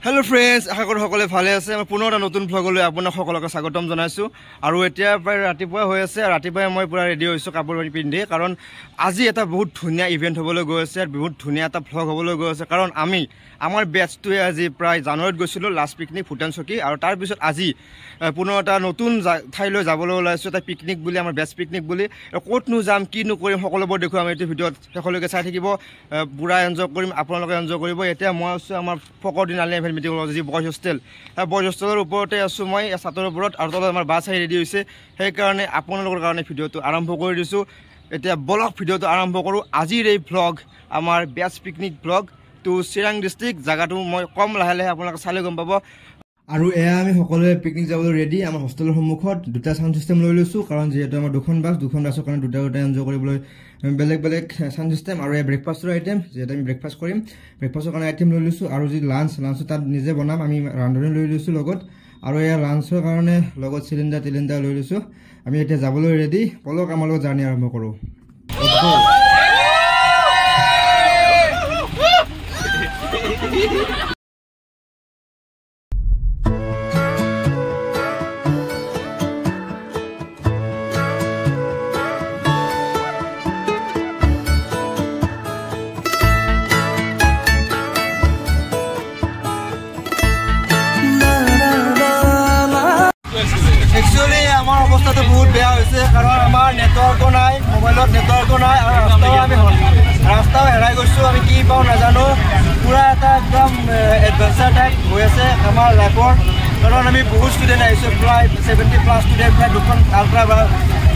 Hello friends, আশা কৰো সকলোৱে ভালে আছে। মই পুনৰ এটা নতুন ভ্লগলৈ আপোনাক সকলোকে স্বাগতম জনাইছো। আৰু এতিয়া প্ৰায় ৰাতিপুৱা হৈ আছে। ৰাতিপুৱা মই পুৰা ৰেডি হৈছো কাপোৰ পিন্ধি, কাৰণ আজি এটা বহুত ধুনীয়া ইভেন্ট হ'বলৈ গৈ আছে আৰু বহুত ধুনীয়া এটা ভ্লগ হ'বলৈ গৈ আছে। কাৰণ আমাৰ বেচটোৱে আজি প্ৰায় জানুৱাৰীত গৈছিলো লাষ্ট পিকনিক ভূটান চকী, আৰু তাৰ পিছত আজি পুনৰ এটা নতুন ঠাইলৈ যাবলৈ ওলাইছো, এটা পিকনিক বুলি, আমাৰ বেচ পিকনিক বুলি। ক'তনো যাম, কিনো কৰিম, সকলোবোৰ দেখুৱাম এইটো ভিডিঅ'ত। শেষলৈকে চাই থাকিব, পুৰা এনজয় কৰিম, আপোনালোকে এনজয় কৰিব। এতিয়া মই আছো আমাৰ ফকৰদিন আলি মিটিং যি বয়জ হোষ্টেল, বয়জ হোষ্টেলৰ ওপৰতে আছোঁ মই, ছাতৰ ওপৰত, আৰু তলত আমাৰ বাছ আহি ৰেডি হৈছে। সেইকাৰণে আপোনালোকৰ কাৰণে ভিডিঅ'টো আৰম্ভ কৰি দিছোঁ। এতিয়া বলক ভিডিঅ'টো আৰম্ভ কৰোঁ। আজিৰ এই ভ্লগ আমাৰ বেচ picnic vlog to Chirang district. জেগাটো মই কম লাহে লাহে আপোনালোকে চালে গম পাব। আৰু এয়া আমি সকলোৱে পিকনিক যাবলৈ ৰেডি। আমাৰ হোষ্টেলৰ সন্মুখত দুটা চাউণ্ড চিষ্টেম লৈ লৈছোঁ, কাৰণ যিহেতু আমাৰ দুখন বাছৰ কাৰণে দুটা এনজয় কৰিবলৈ বেলেগ বেলেগ চাউণ্ড চিষ্টেম। আৰু এই ব্ৰেকফাষ্টৰ আইটেম, যিহেতু আমি ব্ৰেকফাষ্ট কৰিম, ব্ৰেকফাষ্টৰ কাৰণে আইটেম লৈ লৈছোঁ। আৰু যি লাঞ্চো তাত নিজে বনাম, আমি ৰান্ধনি লৈ লৈছোঁ লগত। আৰু এয়া লাঞ্চৰ কাৰণে লগত চিলিণ্ডাৰ লৈ লৈছোঁ। আমি এতিয়া যাবলৈ ৰেডি। বলক আমাৰ লগত জাৰ্ণি আৰম্ভ কৰোঁ। একচুৱেলি আমাৰ অৱস্থাটো বহুত বেয়া হৈছে, কাৰণ আমাৰ নেটৱৰ্কো নাই, মোবাইলত নেটৱৰ্কো নাই, আৰু ৰাস্তাও হেৰাই গৈছোঁ। আমি কি পাওঁ নাজানো। পূৰা এটা একদম এডভেঞ্চাৰ টাইপ হৈ আছে আমাৰ লাইফৰ, কাৰণ আমি বহুত ষ্টুডেণ্ট আহিছোঁ, প্ৰায় 70+ ষ্টুডেণ্ট, প্ৰায় দুখন আল্ট্ৰা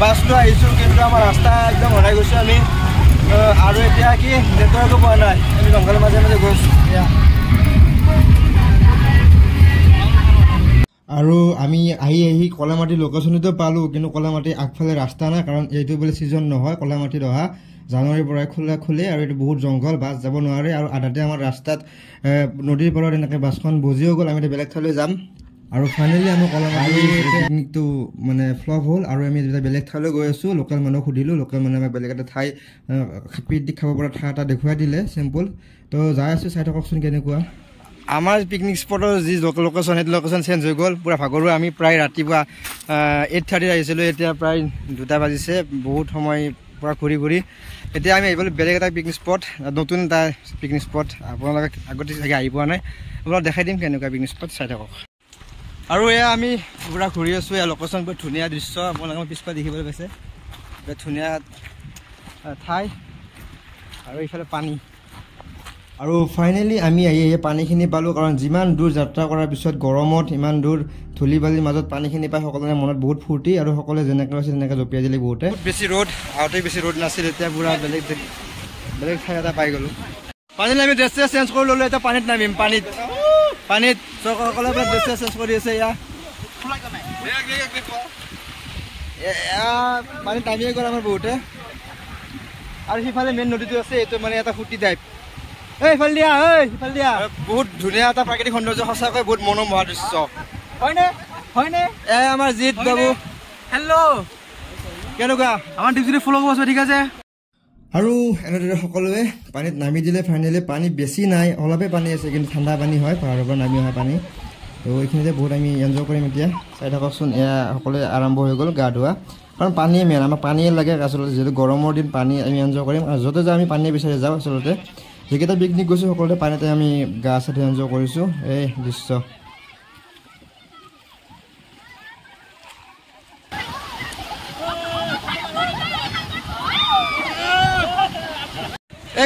বাছ লৈ আহিছোঁ, কিন্তু আমাৰ ৰাস্তা একদম হেৰাই গৈছোঁ আমি। আৰু এতিয়া কি নেটৱৰ্কো পোৱা নাই, আমি জংঘলৰ মাজে মাজে গৈছোঁ এতিয়া। আৰু আমি আহি কলামাটি লোকেশ্যনতো পালোঁ, কিন্তু কলামাটি আগফালে ৰাস্তা নাই, কাৰণ এইটো বোলে ছিজন নহয় কলামাটিত অহা, জানুৱাৰীৰ পৰাই খোলে, আৰু এইটো বহুত জংঘল, বাছ যাব নোৱাৰে। আৰু আধাতে আমাৰ ৰাস্তাত নদীৰ পাৰত এনেকৈ বাছখন বজিও গ'ল, আমি এতিয়া বেলেগ ঠাইলৈ যাম। আৰু ফাইনেলি আমাৰ কলামাটি পিকনিকটো মানে ফ্লপ হ'ল, আৰু আমি যেতিয়া বেলেগ ঠাইলৈ গৈ আছোঁ, লোকেল মানুহক সুধিলোঁ, লোকেল মানুহে আমাক বেলেগ এটা ঠাই পিকনিক খাব পৰা ঠাই এটা দেখুৱাই দিলে, চিম্পুল। তো যাই আছোঁ, চাই থাককচোন কেনেকুৱা। আমাৰ পিকনিক স্পটৰ যি লোকেশ্যন, সেইটো লোকেশ্যন চেঞ্জ হৈ গ'ল, পূৰা ভাগৰুৱা। আমি প্ৰায় ৰাতিপুৱা 8:30 আহিছিলোঁ, এতিয়া প্ৰায় 2টা বাজিছে। বহুত সময় পূৰা ঘূৰি এতিয়া আমি আহিবলৈ বেলেগ এটা পিকনিক স্পট, নতুন এটা পিকনিক স্পট। আপোনালোকে আগতে চাগে আহি পোৱা নাই, আপোনালোকক দেখাই দিম কেনেকুৱা পিকনিক স্পট, চাই থাকক। আৰু এয়া আমি পূৰা ঘূৰি আছোঁ, এয়া লোকেশ্যন বহুত ধুনীয়া দৃশ্য, আপোনালোকে পিছফালে দেখিবলৈ পাইছে, বহুত ধুনীয়া ঠাই, আৰু এইফালে পানী। আৰু ফাইনেলি আমি আহি পানীখিনি পালোঁ, কাৰণ যিমান দূৰ যাত্ৰা কৰাৰ পিছত গৰমত ইমান দূৰ ধূলি বালিৰ মাজত পানীখিনি পাই সকলোৰে মনত বহুত ফূৰ্তি, আৰু সকলোৱে যেনেকৈ আছে তেনেকৈ জঁপিয়াই দিলে বহুতে। বেছি ৰ'দ, আগতে বেছি ৰ'দ নাছিল, এতিয়া পূৰা বেলেগ ঠাই এটা পাই গ'লোঁ। ফাইনেলি আমি ড্ৰেছ চেঞ্জ কৰি ল'লোঁ, এতিয়া পানীত নামিম। পানীত সকলোৱে ড্ৰেছ চেঞ্জ কৰি আছে। পানীত নামিয়ে গ'ল আমাৰ বহুতে। আৰু সিফালে মেইন নদীটো আছে, এইটো মানে এটা ফূৰ্তি টাইপ। সিফালে দিয়া বহুত ধুনীয়া এটা প্ৰাকৃতিক সৌন্দৰ্য, সঁচাকৈ বহুত মনোমোহা দৃশ্য, হয়নে? আমাৰ জিৎ বাবু, হেল্ল', কেনেকুৱা? আমাৰ ডিউটি ফ'ল' হ'ব, ঠিক আছে। আৰু এনেদৰে সকলোৱে পানীত নামি দিলে। ফাইনেলি পানী বেছি নাই, অলপে পানী আছে, কিন্তু ঠাণ্ডা পানী হয়, পাহাৰৰ পৰা নামি অহা পানী। তো এইখিনিতে বহুত আমি এনজয় কৰিম এতিয়া, চাই থাককচোন। এয়া সকলোৱে আৰম্ভ হৈ গ'ল গা ধোৱা, কাৰণ পানীয়ে মেইন, আমাক পানীয়ে লাগে আচলতে, যিহেতু গৰমৰ দিন পানী আমি এনজয় কৰিম। আৰু য'তে যাওঁ আমি পানীয়ে বিচাৰি যাওঁ আচলতে। যিকেইটা পিকনিক গৈছোঁ সকলোতে পানীতে আমি গা চা ধুই এনজয় কৰিছোঁ। এই দৃশ্য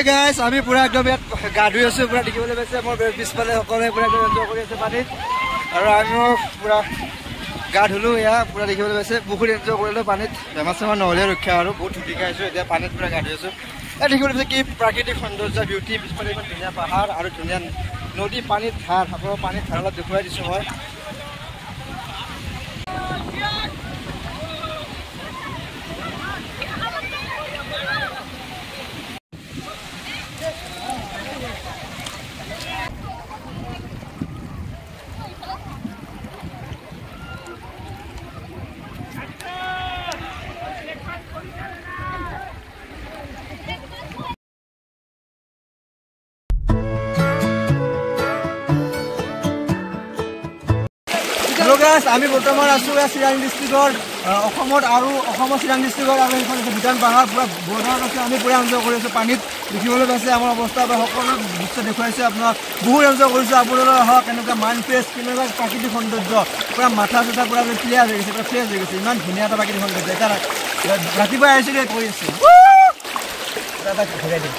গাইছ, আমি পূৰা একদম ইয়াত গা ধুই আছোঁ, পূৰা দেখিবলৈ পাইছে মোৰ পিছফালে সকলোৱে পূৰা একদম এনজয় কৰি আছে পানীত। আৰু আমিও পূৰা গা ধুলোঁ, এয়া পূৰা দেখিবলৈ পাইছে, বহুত এনজয় কৰিলোঁ পানীত। বেমাৰ চেমাৰ নহ'লে ৰক্ষা, আৰু বহুত ধুনীয়াকৈ আহিছোঁ এতিয়া পানীত পূৰা গা ধুই আছোঁ। এই দেখিবলৈ পাইছে কি প্ৰাকৃতিক সৌন্দৰ্য, বিউটি, পিছফালে ইমান ধুনীয়া পাহাৰ আৰু ধুনীয়া নদী, পানীত ধাৰ, আপোনালোকৰ পানীত ধাৰ অলপ দেখুৱাই দিছোঁ মই। গাইস আমি বৰ্তমান আছো চিৰাং ডিষ্ট্ৰিক্টৰ অসমত আৰু অসমৰ চিৰাং ডিষ্ট্ৰিক্টৰ আৰু এইখন ভূটান পাহাৰ পুৰা বৰ্ডাৰত আছে আমি পুৰা এনজয় কৰি আছো পানীত দেখিবলৈ পাইছে আমাৰ অৱস্থা বা সকলো দৃশ্য দেখুৱাইছে আপোনাক বহুত এনজয় কৰিছোঁ আপোনালোকৰ হওক কেনেকুৱা মাইণ্ড ফ্ৰেছ কেনেকুৱা প্ৰাকৃতিক সৌন্দৰ্য পুৰা মাথা চাথা পুৰা ক্লিয়াৰ হৈ গৈছে পুৰা ফ্ৰেছ হৈ গৈছে ইমান ধুনীয়া এটা প্ৰাকৃতিক সৌন্দৰ্য এতিয়া ৰাতিপুৱা আহিছিলোঁ কৰি আছোঁ এটা ঘূৰাই দিম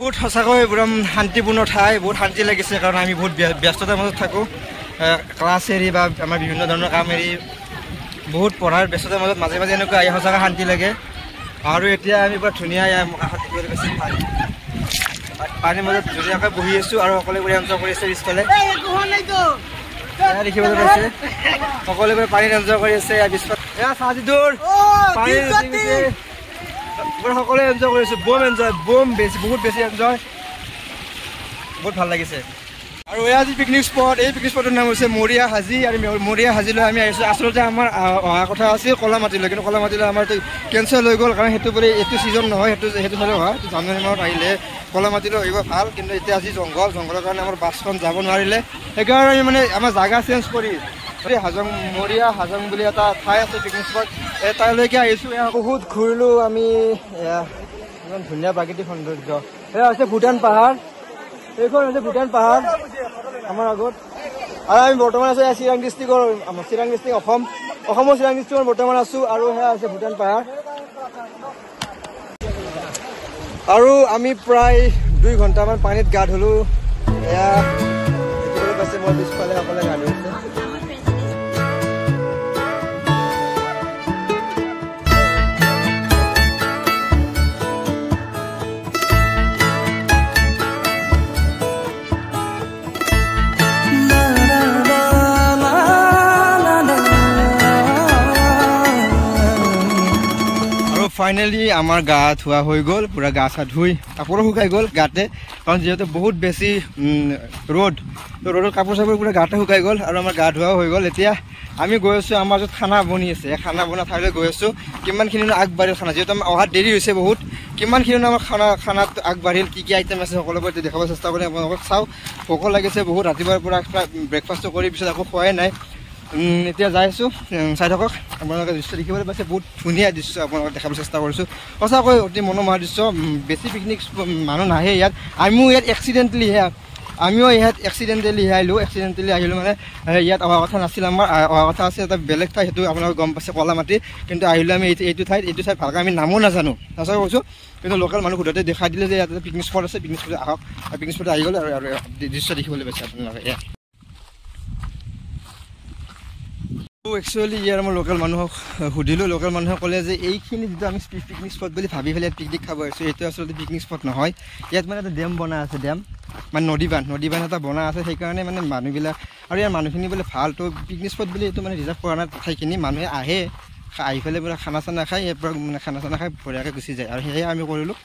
বহুত সঁচাকৈ একদম শান্তিপূৰ্ণ ঠাই বহুত শান্তি লাগিছে কাৰণ আমি বহুত ব্যস্ততাৰ মাজত থাকোঁ ক্লাছ এৰি বা আমাৰ বিভিন্ন ধৰণৰ কাম এৰি বহুত পঢ়াৰ ব্যস্ততাৰ মাজত মাজে মাজে এনেকুৱা আহি সঁচাকৈ শান্তি লাগে আৰু এতিয়া আমি পুৰা ধুনীয়া কাষত দেখিবলৈ পাইছোঁ পানীৰ মাজত ধুনীয়াকৈ বহি আছোঁ আৰু সকলোবোৰে এনজয় কৰি আছে পিছফালে দেখিবলৈ পাইছে সকলোবোৰে পানীত এনজয় কৰি আছে পিছফালে চাজিদুৰ পানী সকলোৱে এনজয় কৰিছোঁ বম বেছি বহুত বেছি এনজয় বহুত ভাল লাগিছে আৰু এয়া যি পিকনিক স্পট এই পিকনিক স্পটৰ নাম হৈছে মৰিয়া হাজি আৰু মৰিয়া হাজিলৈ আমি আহিছোঁ আচলতে আমাৰ অহা কথা আছিল কলামাটিলৈ কিন্তু কলামাটিলৈ আমাৰতো কেঞ্চেল হৈ গ'ল কাৰণ সেইটো বুলি এইটো ছিজন নহয় সেইটো ফালে অহা জানুৱাৰী মাহত আহিলে কলামাটিলৈ আহিব ভাল কিন্তু এতিয়া আজি জংঘলৰ কাৰণে আমাৰ বাছখন যাব নোৱাৰিলে সেইকাৰণে আমি মানে আমাৰ জাগা চেঞ্জ কৰি মৰিয়া হাজং বুলি এটা ঠাই আছে পিকনিক স্পট এই ঠাইলৈকে আহিছোঁ বহুত ঘূৰিলোঁ আমি ইমান ধুনীয়া প্ৰাকৃতিক সৌন্দৰ্য এয়া হৈছে ভূটান পাহাৰ এইখন হৈছে ভূটান পাহাৰ আমাৰ আগত আৰু আমি বৰ্তমান আছোঁ চিৰাং ডিষ্ট্ৰিক্টৰ চিৰাং ডিষ্ট্ৰিক্ট অসমৰ চিৰাং ডিষ্ট্ৰিক্টত বৰ্তমান আছোঁ আৰু সেয়া আছে ভূটান পাহাৰ আৰু আমি প্ৰায় 2 ঘণ্টামান পানীত গা ধুলোঁ এয়া দেখিবলৈ পাইছে মই পিছফালে সকলোৱে গা ধুইছে ফাইনেলি আমাৰ গা ধোৱা হৈ গ'ল পুৰা গা চা ধুই কাপোৰো শুকাই গ'ল গাতে কাৰণ যিহেতু বহুত বেছি ৰ'দত কাপোৰ চাপোৰ পুৰা গাতে শুকাই গ'ল আৰু আমাৰ গা ধোৱাও হৈ গ'ল এতিয়া আমি গৈ আছোঁ আমাৰ য'ত খানা বনি আছে খানা বনা ঠাইলৈ গৈ আছোঁ কিমানখিনি আগবাঢ়িল খানা যিহেতু আমাৰ অহাত দেৰি হৈছে বহুত কিমানখিনি আমাৰ খানাত আগবাঢ়িল কি আইটেম আছে সকলোবোৰ দেখাব চেষ্টা কৰি আপোনালোকক চাওঁ ভোক লাগিছে বহুত ৰাতিপুৱাৰ পৰা ব্ৰেকফাষ্টটো কৰি পিছত আকৌ খোৱাই নাই এতিয়া যাই আছোঁ চাই থাকক আপোনালোকে দৃশ্য দেখিবলৈ পাইছে বহুত ধুনীয়া দৃশ্য আপোনালোকক দেখাবলৈ চেষ্টা কৰিছোঁ সঁচাকৈ অতি মনোমোহা দৃশ্য বেছি পিকনিক মানুহ নাহে ইয়াত আমিও ইয়াত এক্সিডেণ্টেলি আহিলোঁ মানে ইয়াত অহা কথা নাছিল আমাৰ অহা কথা আছে এটা বেলেগ ঠাই সেইটো আপোনালোকে গম পাইছে কলামাটি কিন্তু আহিলোঁ আমি এইটো ঠাইত ভালকৈ আমি নামো নাজানো সঁচাকৈ কৈছোঁ কিন্তু লোকেল মানুহ সোধোতে দেখাই দিলে যে ইয়াত পিকনিক স্পট আছে পিকনিক স্পট আহক আৰু পিকনিক স্পট আহি গ'ল আৰু দৃশ্য দেখিবলৈ পাইছে আপোনালোকে ইয়াত একচুৱেলি ইয়াৰ মই লোকেল মানুহক সুধিলোঁ লোকেল মানুহে ক'লে যে এইখিনি যিটো আমি পিকনিক স্পট বুলি ভাবি পেলাই পিকনিক খাব আহিছোঁ এইটো আচলতে পিকনিক স্পট নহয় ইয়াত মানে এটা ডেম বনাই আছে মানে নদী বান্ধ এটা বনাই আছে সেইকাৰণে মানে মানুহবিলাক আৰু ইয়াৰ মানুহখিনি বোলে ভাল তো পিকনিক স্পট বুলি এইটো মানে ৰিজাৰ্ভ কৰা নাই ঠাইখিনি মানুহে আহি পেলাই পুৰা খানা চানা খাই ইয়াৰ পৰা মানে খানা চানা খাই বঢ়িয়াকৈ গুচি যায় আৰু সেয়ে আমি কৰিলোঁ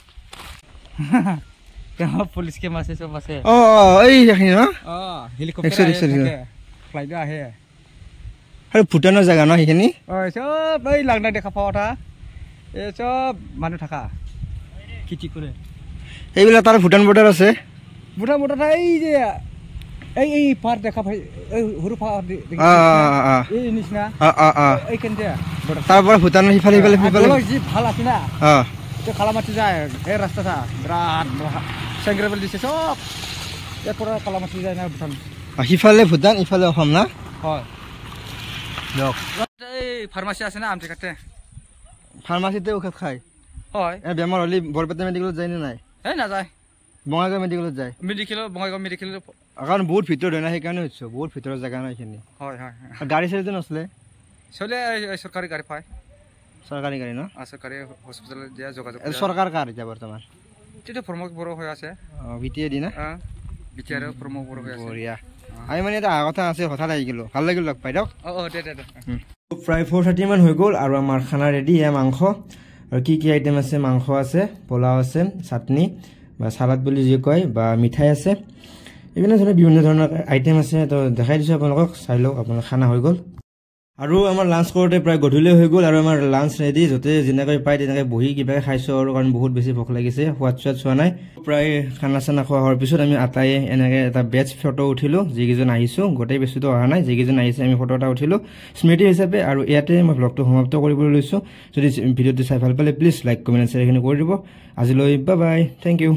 পুলিচ কেম্প আছে চব আছে এইখিনি ন ফ্লাইটো আহে আৰু ভূটানৰ জেগা ন সেইখিনি চব এই লাংনা দেখা পোৱা কথা এই চব মানুহ থাকা খেতি কৰে এইবিলাক তাৰ ভূটান বৰ্ডাৰ আছে ভূটান বৰ্ডাৰ এই যে এই পাৰ দেখা পাই সৰু পাৰ এই নিচিনা এইখিনিতে তাৰ পৰা ভূটানৰ সিফালে যি ভাল আছে না কালামাটি যায় এই ৰাস্তাটা বিৰাট চেংগ্ৰেবেল দিছে চব ইয়াৰ পৰা কালামাটি যায় না ভূটান সিফালে ভূটান ইফালে অসম না হয় ফাৰ্মাচী আছে না আমটেকাতে ফাৰ্মাচীতে ঔষধ খায় হয় বেমাৰ হ'লে বৰপেটা মেডিকেলত যায় নে নাই এই নাযায় বঙাইগাঁও মেডিকেলত যায় বঙাইগাঁও মেডিকেল কাৰণ বহুত ভিতৰত হয় না সেইকাৰণে হৈছে বহুত ভিতৰৰ জেগা নাই এইখিনি হয় গাড়ী চাড়ীটো নচলে চৰকাৰী গাড়ী পায় চৰকাৰী গাড়ী ন চৰকাৰী হস্পিটেলত দিয়া যোগাযোগ চৰকাৰ কাৰ এতিয়া বৰ্তমান তেতিয়া প্ৰমোদ বড়ো হৈ আছে বিটিএডি না বিটিআৰ প্ৰমোদ বড়ো হৈ আছে বঢ়িয়া আমি মানে এটা অহা কথা আছে হঠাৎ আহি গ'লোঁ ভাল লাগিল লগ পাই দিয়ক প্ৰায় 4:30 মান হৈ গ'ল আৰু আমাৰ খানা ৰেডি এয়া মাংস আৰু কি আইটেম আছে মাংস আছে পোলাও আছে চাটনি বা চালাড বুলি যি কয় বা মিঠাই আছে এইপিনে ধৰণে বিভিন্ন ধৰণৰ আইটেম আছে তো দেখাই দিছোঁ আপোনালোকক চাই লওক আপোনাৰ খানা হৈ গ'ল আৰু আমাৰ লাঞ্চ কৰোঁতে প্ৰায় গধূলি হৈ গ'ল আৰু আমাৰ লাঞ্চ ৰেডি য'তে যেনেকৈ পায় তেনেকৈ বহি কিবাকৈ খাইছোঁ আৰু কাৰণ বহুত বেছি ভোক লাগিছে সোৱাদ চোৱাদ চোৱা নাই প্ৰায় খানা চানা খোৱা হোৱাৰ পিছত আমি আটাই এনেকৈ এটা বেটছ ফটো উঠিলোঁ যিকেইজন আহিছোঁ গোটেই বেছিটো অহা নাই যিকেইজন আহিছে আমি ফটো এটা উঠিলোঁ স্মৃতি হিচাপে আৰু ইয়াতে মই ব্লগটো সমাপ্ত কৰিবলৈ লৈছোঁ যদি ভিডিঅ'টো চাই ভাল পালে প্লিজ লাইক কমেণ্ট শ্বেয়াৰখিনি কৰি দিব আজিলৈ বাই বাই থেংক ইউ